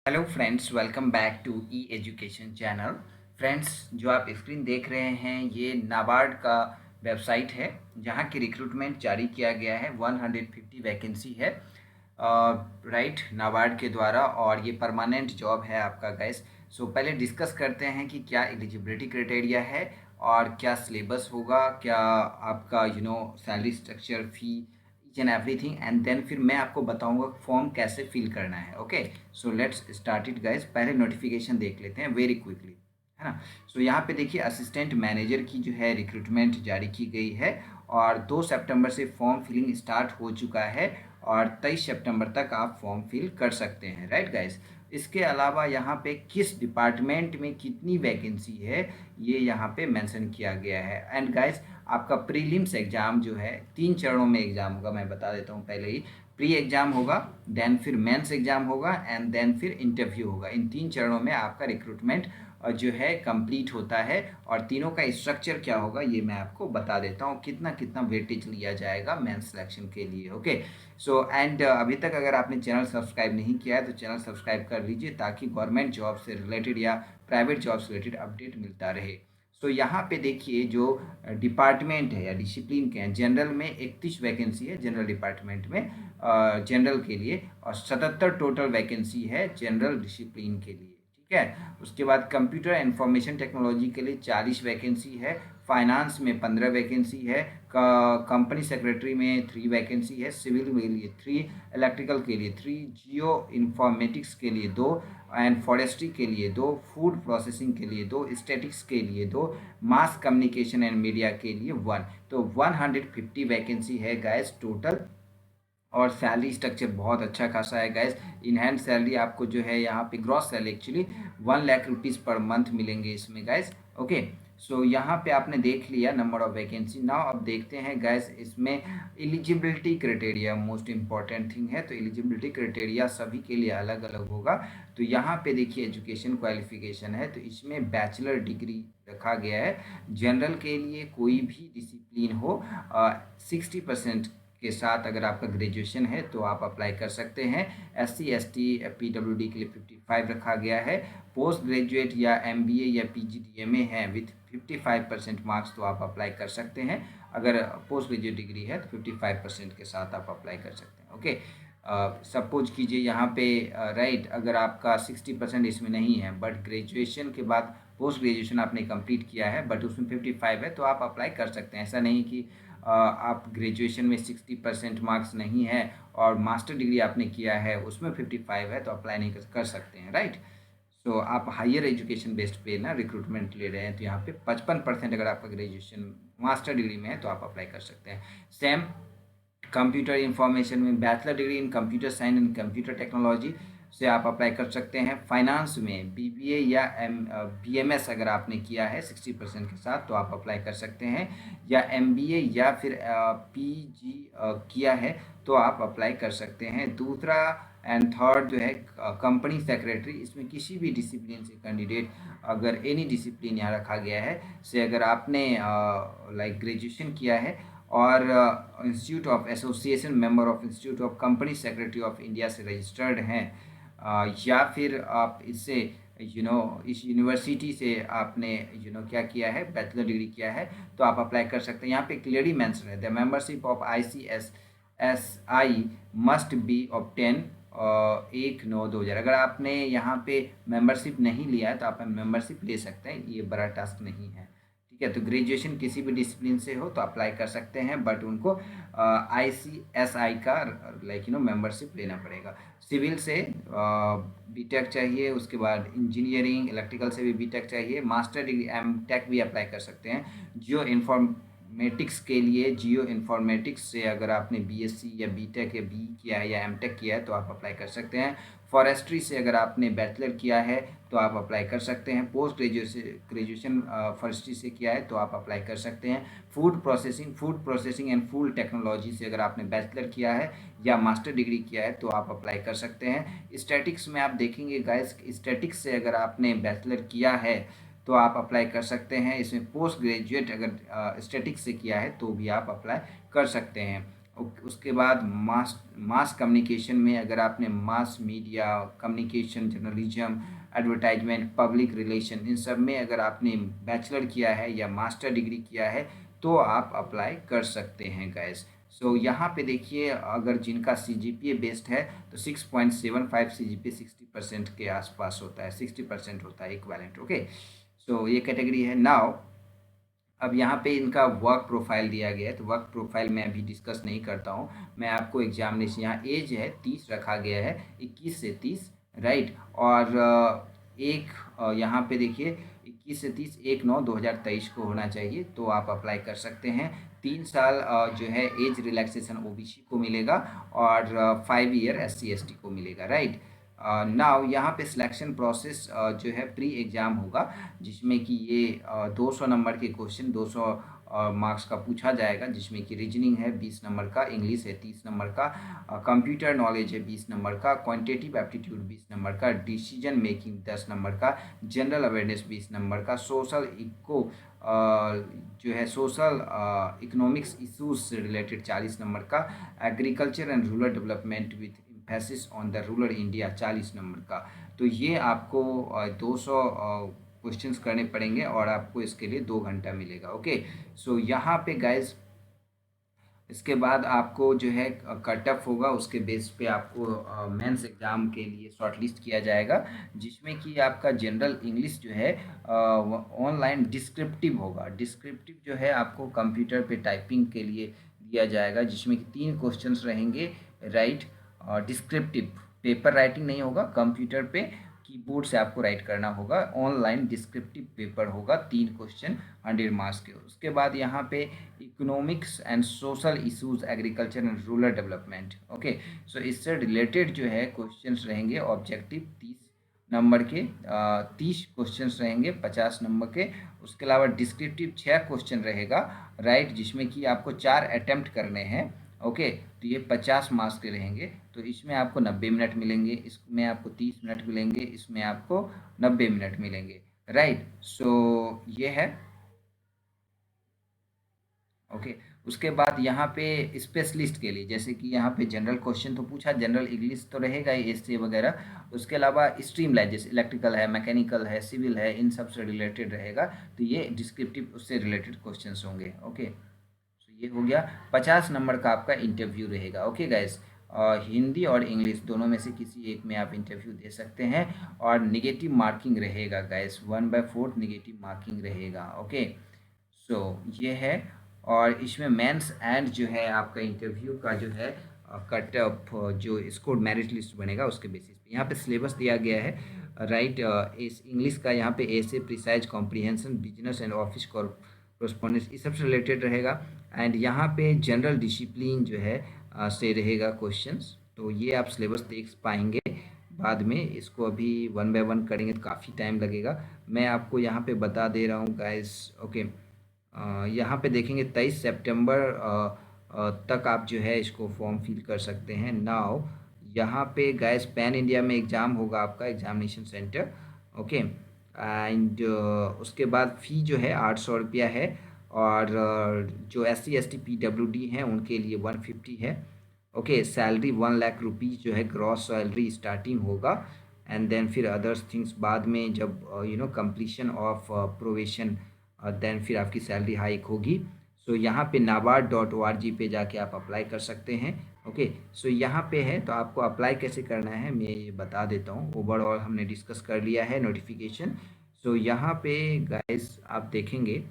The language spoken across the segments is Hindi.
Hello friends, welcome back to E education channel. Friends, जो आप स्क्रीन देख रहे हैं ये नाबार्ड का वेबसाइट है जहां की रिक्रूटमेंट जारी किया गया है। 150 वैकेंसी है राइट, नाबार्ड के द्वारा, और ये परमानेंट जॉब है आपका गाइस। सो पहले डिस्कस करते हैं कि क्या एलिजिबिलिटी क्राइटेरिया है और क्या सिलेबस होगा, क्या आपका salary structure, fee, each and everything, and then फिर मैं आपको बताऊंगा फॉर्म कैसे फिल करना है। Okay, so let's start it guys. पहले नोटिफिकेशन देख लेते हैं वेरी क्विकली, है ना। सो यहाँ पे देखिए असिस्टेंट मैनेजर की जो है रिक्रूटमेंट जारी की गई है और 2 सितंबर से फॉर्म फिलिंग स्टार्ट हो चुका है और 23 सितंबर तक आप फॉर्म फिल कर सकते हैं, राइट गाइस। इसके अलावा यहाँ पे किस डिपार्टमेंट में कितनी वैकेंसी है ये यहाँ पे मेंशन किया गया है। एंड गाइस, आपका प्रीलिम्स एग्जाम जो है 3 चरणों में एग्जाम होगा, मैं बता देता हूँ पहले ही। प्री एग्जाम होगा, देन फिर मेंस एग्जाम होगा, एंड देन फिर इंटरव्यू होगा। इन 3 चरणों में आपका रिक्रूटमेंट जो है कंप्लीट होता है और तीनों का स्ट्रक्चर क्या होगा ये मैं आपको बता देता हूँ, कितना कितना वेटेज लिया जाएगा मेंस सिलेक्शन के लिए। ओके, सो एंड अभी तक अगर आपने चैनल सब्सक्राइब नहीं किया है तो चैनल सब्सक्राइब कर लीजिए ताकि गवर्नमेंट जॉब से रिलेटेड या प्राइवेट जॉब से रिलेटेड अपडेट मिलता रहे। सो यहाँ पे देखिए जो डिपार्टमेंट है या डिसिप्लिन के हैं, जनरल में 31 वैकेंसी है जनरल डिपार्टमेंट में, जनरल के लिए, और 77 टोटल वैकेंसी है जनरल डिसिप्लिन के लिए, ठीक है। उसके बाद कंप्यूटर इंफॉर्मेशन टेक्नोलॉजी के लिए 40 वैकेंसी है, फाइनेंस में 15 वैकेंसी है, कंपनी सेक्रेटरी में 3 वैकेंसी है, सिविल के लिए 3, इलेक्ट्रिकल के लिए 3, जियो इन्फॉर्मेटिक्स के लिए 2, एंड फॉरेस्ट्री के लिए 2, फूड प्रोसेसिंग के लिए 2, स्टैटिक्स के लिए 2, मास कम्युनिकेशन एंड मीडिया के लिए 1। तो 150 वैकेंसी है गाइस टोटल, और सैलरी स्ट्रक्चर बहुत अच्छा खासा है गाइस। इन हैंड सैलरी आपको जो है यहाँ पे gross salary actually 1 lakh rupees per month मिलेंगे इसमें गाइस। ओके, सो यहाँ पे आपने देख लिया नंबर ऑफ वैकेंसी। नाउ अब देखते हैं गैस इसमें eligibility criteria, most important thing है। तो एलिजिबिलिटी क्राइटेरिया सभी के लिए अलग अलग होगा। तो यहाँ पे देखिए एजुकेशन क्वालिफिकेशन है, तो इसमें बैचलर डिग्री रखा गया है। जनरल के लिए कोई भी डिसिप्लिन हो 60% के साथ अगर आपका ग्रेजुएशन है तो आप अप्लाई कर सकते हैं। SC ST PWD के लिए 55 रखा गया है। पोस्ट ग्रेजुएट या MBA या PGDMA है विथ 55% मार्क्स तो आप अप्लाई कर सकते हैं। अगर पोस्ट ग्रेजुएट डिग्री है तो 55% के साथ आप अप्लाई कर सकते हैं। ओके, सपोज कीजिए यहाँ पे राइट, अगर आपका 60% इसमें नहीं है बट ग्रेजुएशन के बाद पोस्ट ग्रेजुएशन आपने कंप्लीट किया है बट उसमें 55 है तो आप अप्लाई कर सकते हैं। ऐसा नहीं कि आप ग्रेजुएशन में 60% मार्क्स नहीं है और मास्टर डिग्री आपने किया है उसमें 55 है तो अप्लाई नहीं कर सकते हैं, राइट। सो आप हायर एजुकेशन बेस्ड पे ना रिक्रूटमेंट ले रहे हैं तो यहाँ पे 55% अगर आपका ग्रेजुएशन मास्टर डिग्री में है तो आप अप्लाई कर सकते हैं। सेम कंप्यूटर इंफॉर्मेशन में bachelor degree in computer science and computer technology से आप अप्लाई कर सकते हैं। फाइनेंस में BBA या BMS अगर आपने किया है 60% के साथ तो आप अप्लाई कर सकते हैं, या MBA या फिर PG किया है तो आप अप्लाई कर सकते हैं। दूसरा एंड थर्ड जो है कंपनी सेक्रेटरी, इसमें किसी भी डिसिप्लिन से कैंडिडेट, अगर एनी डिसिप्लिन यहाँ रखा गया है से अगर आपने लाइक ग्रेजुएशन किया है और institute of association member of institute of company secretary of India से रजिस्टर्ड हैं, या फिर आप इससे इस यूनिवर्सिटी से आपने क्या किया है, बैचलर डिग्री किया है तो आप अप्लाई कर सकते हैं। यहाँ पे क्लियरली मेंशन है the membership of ICSI must be obtain 1/9/2000। अगर आपने यहाँ पे मेंबरशिप नहीं लिया है तो आप मेंबरशिप ले सकते हैं, ये बड़ा टास्क नहीं है, ठीक है। तो ग्रेजुएशन किसी भी डिसिप्लिन से हो तो अप्लाई कर सकते हैं बट उनको ICSI का मेंबरशिप लेना पड़ेगा। सिविल से BTech चाहिए, उसके बाद इंजीनियरिंग इलेक्ट्रिकल से भी BTech चाहिए, मास्टर डिग्री MTech भी अप्लाई कर सकते हैं। जियो इन्फॉर्मेटिक्स के लिए जियो इन्फॉर्मेटिक्स से अगर आपने BSc या BTech या BE किया है या MTech किया है तो आप अप्लाई कर सकते हैं। फॉरेस्ट्री से अगर आपने बैचलर किया है तो आप अप्लाई कर सकते हैं। पोस्ट ग्रेजुएशन फॉरेस्ट्री से किया है तो आप अप्लाई कर सकते हैं। Food processing and food technology से अगर आपने बैचलर किया है या मास्टर डिग्री किया है तो आप अप्लाई कर सकते हैं। स्टैटिक्स में आप देखेंगे गाइस, स्टैटिक्स से अगर आपने बैचलर किया है तो आप अप्लाई कर सकते हैं। इसमें पोस्ट ग्रेजुएट अगर स्टैटिक्स से किया है तो भी आप अप्लाई कर सकते हैं। उसके बाद मास मास कम्युनिकेशन में अगर आपने mass media communication journalism advertisement public relation in सब में अगर आपने बैचलर किया है या मास्टर डिग्री किया है तो आप अप्लाई कर सकते हैं गैस। सो यहाँ पे देखिए अगर जिनका CGPA बेस्ड है तो 6.75 CGPA 60% के आसपास होता है, 60% होता है इक्वालेंट। ओके, सो ये कैटेगरी है। नाउ अब यहाँ पे इनका वर्क प्रोफाइल दिया गया है, तो वर्क प्रोफाइल मैं अभी डिस्कस नहीं करता हूँ। मैं आपको एग्जामिनेशन, यहाँ एज है 30 रखा गया है, 21 से 30, राइट। और यहाँ पे देखिए 21 से 30 1/9/2023 को होना चाहिए, तो आप अप्लाई कर सकते हैं। 3 साल जो है एज रिलैक्सेशन OBC को मिलेगा और 5 ईयर SC/ST को मिलेगा, राइट। नाउ यहाँ पे सिलेक्शन प्रोसेस जो है प्री एग्ज़ाम होगा, जिसमें कि ये 200 नंबर के क्वेश्चन 200 मार्क्स का पूछा जाएगा, जिसमें कि रीजनिंग है 20 नंबर का, इंग्लिश है 30 नंबर का, कंप्यूटर नॉलेज है 20 नंबर का, क्वांटिटेटिव एप्टीट्यूड 20 नंबर का, डिसीजन मेकिंग 10 नंबर का, जनरल अवेयरनेस 20 नंबर का, जो है सोशल इकोनॉमिक्स इशूज से रिलेटेड 40 नंबर का, agriculture and rural development with emphasis on the rural India 40 number का। तो ये आपको 200 क्वेश्चंस करने पड़ेंगे और आपको इसके लिए 2 घंटा मिलेगा। ओके, सो यहाँ पे गाइज इसके बाद आपको जो है कट ऑफ होगा, उसके बेस पे आपको मेंस एग्ज़ाम के लिए शॉर्टलिस्ट किया जाएगा, जिसमें कि आपका जनरल इंग्लिश जो है ऑनलाइन डिस्क्रिप्टिव होगा। डिस्क्रिप्टिव जो है आपको कंप्यूटर पे टाइपिंग के लिए दिया जाएगा, जिसमें कि 3 क्वेश्चंस रहेंगे, राइट। डिस्क्रिप्टिव पेपर राइटिंग नहीं होगा, कंप्यूटर पे कीबोर्ड से आपको राइट करना होगा। ऑनलाइन डिस्क्रिप्टिव पेपर होगा, 3 क्वेश्चन 100 मार्क्स के। उसके बाद यहाँ पे economics and social issues agriculture and rural development. Okay, so इससे रिलेटेड जो है क्वेश्चंस रहेंगे ऑब्जेक्टिव 30 नंबर के, 30 क्वेश्चंस रहेंगे 50 नंबर के। उसके अलावा डिस्क्रिप्टिव 6 क्वेश्चन रहेगा, राइट, जिसमें कि आपको 4 अटेम्प्ट करने हैं। ओके, तो ये 50 मार्क्स के रहेंगे, तो इसमें आपको 90 मिनट मिलेंगे, इसमें आपको 30 मिनट मिलेंगे, इसमें आपको 90 मिनट मिलेंगे, राइट। सो ये है। ओके, उसके बाद यहाँ पे स्पेशलिस्ट के लिए, जैसे कि यहाँ पे जनरल क्वेश्चन तो पूछा, जनरल इंग्लिश तो रहेगा ही, एसए वगैरह। उसके अलावा स्ट्रीम लाइट जैसे इलेक्ट्रिकल है, मैकेनिकल है, सिविल है, इन सब से रिलेटेड रहेगा, तो ये डिस्क्रिप्टिव उससे रिलेटेड क्वेश्चंस होंगे। ओके, तो ये हो गया। 50 नंबर का आपका इंटरव्यू रहेगा। ओके गाइस, हिंदी और इंग्लिश दोनों में से किसी एक में आप इंटरव्यू दे सकते हैं, और निगेटिव मार्किंग रहेगा गाइस, 1/4 निगेटिव मार्किंग रहेगा। ओके, सो ये है। और इसमें मेंस एंड जो है आपका इंटरव्यू का जो है कट ऑफ जो स्कोर मेरिट लिस्ट बनेगा उसके बेसिस पे यहाँ पे सिलेबस दिया गया है, राइट। इस इंग्लिश का यहाँ पे ऐसे precise comprehension business and office correspondence इस सब से रिलेटेड रहेगा। एंड यहाँ पे जनरल डिसिप्लिन जो है से रहेगा क्वेश्चंस, तो ये आप सिलेबस देख पाएंगे बाद में। इसको अभी 1 बाय 1 करेंगे तो काफ़ी टाइम लगेगा, मैं आपको यहाँ पे बता दे रहा हूँ गाइस। ओके, यहाँ पे देखेंगे 23 सितंबर तक आप जो है इसको फॉर्म फिल कर सकते हैं। नाउ यहाँ पे गाइस पैन इंडिया में एग्ज़ाम होगा आपका, एग्जामिनेशन सेंटर। ओके, एंड उसके बाद फ़ी जो है 800 रुपया है, और जो SC ST PWD हैं उनके लिए 150 है। ओके, सैलरी 1 लाख रुपीज़ जो है ग्रॉस सैलरी स्टार्टिंग होगा, एंड देन फिर अदर्स थिंग्स बाद में जब कंप्लीशन ऑफ प्रोवेशन, देन फिर आपकी सैलरी हाइक होगी। सो यहाँ पे nabard.org पे जाके आप अप्लाई कर सकते हैं। ओके, सो यहाँ पे है, तो आपको अप्लाई कैसे करना है मैं ये बता देता हूँ। ओवरऑल हमने डिस्कस कर लिया है नोटिफिकेशन। सो यहाँ पे गाइस आप देखेंगे,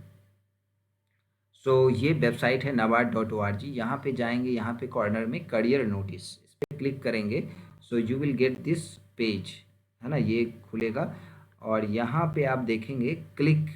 सो ये वेबसाइट है nabard.org। यहाँ पे जाएंगे, यहाँ पे कॉर्नर में करियर नोटिस, इस पर क्लिक करेंगे, so you will get this page, है ना, ये खुलेगा। और यहाँ पे आप देखेंगे क्लिक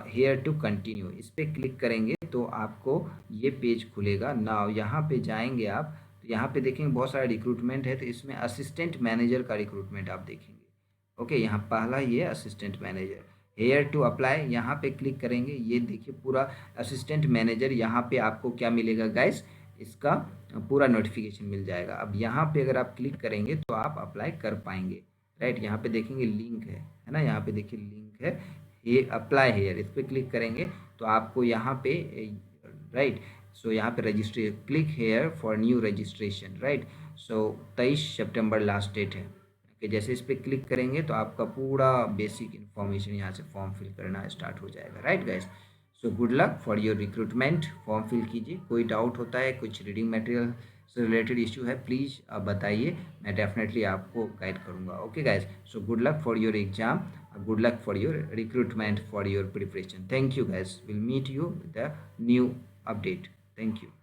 हेयर टू कंटिन्यू, इस पर क्लिक करेंगे तो आपको ये पेज खुलेगा। नाउ यहाँ पे जाएंगे आप, तो यहाँ पे देखेंगे बहुत सारा रिक्रूटमेंट है, तो इसमें असिस्टेंट मैनेजर का रिक्रूटमेंट आप देखेंगे। ओके, यहाँ पहला ये assistant manager, here to apply, यहाँ पे क्लिक करेंगे, ये देखिए पूरा असिस्टेंट मैनेजर। यहाँ पे आपको क्या मिलेगा गाइस, इसका पूरा नोटिफिकेशन मिल जाएगा। अब यहाँ पे अगर आप क्लिक करेंगे तो आप अप्लाई कर पाएंगे, राइट। यहाँ पे देखेंगे लिंक है ना, यहाँ पे देखिए लिंक है, ये अप्लाई हेयर, इस पर क्लिक करेंगे तो आपको यहाँ पे, राइट। सो यहाँ पे register click here for new registration, right. So 23 सितंबर लास्ट डेट है कि जैसे इस पर क्लिक करेंगे तो आपका पूरा बेसिक इन्फॉर्मेशन यहाँ से फॉर्म फिल करना स्टार्ट हो जाएगा, right guys. So good luck for your recruitment, form fill कीजिए। कोई डाउट होता है, कुछ रीडिंग मटेरियल से रिलेटेड इशू है, प्लीज़ आप बताइए, मैं डेफिनेटली आपको गाइड करूँगा। Okay guys, so good luck for your exam, good luck for your recruitment, for your preparation. Thank you guys, we'll meet you with a new update. Thank you.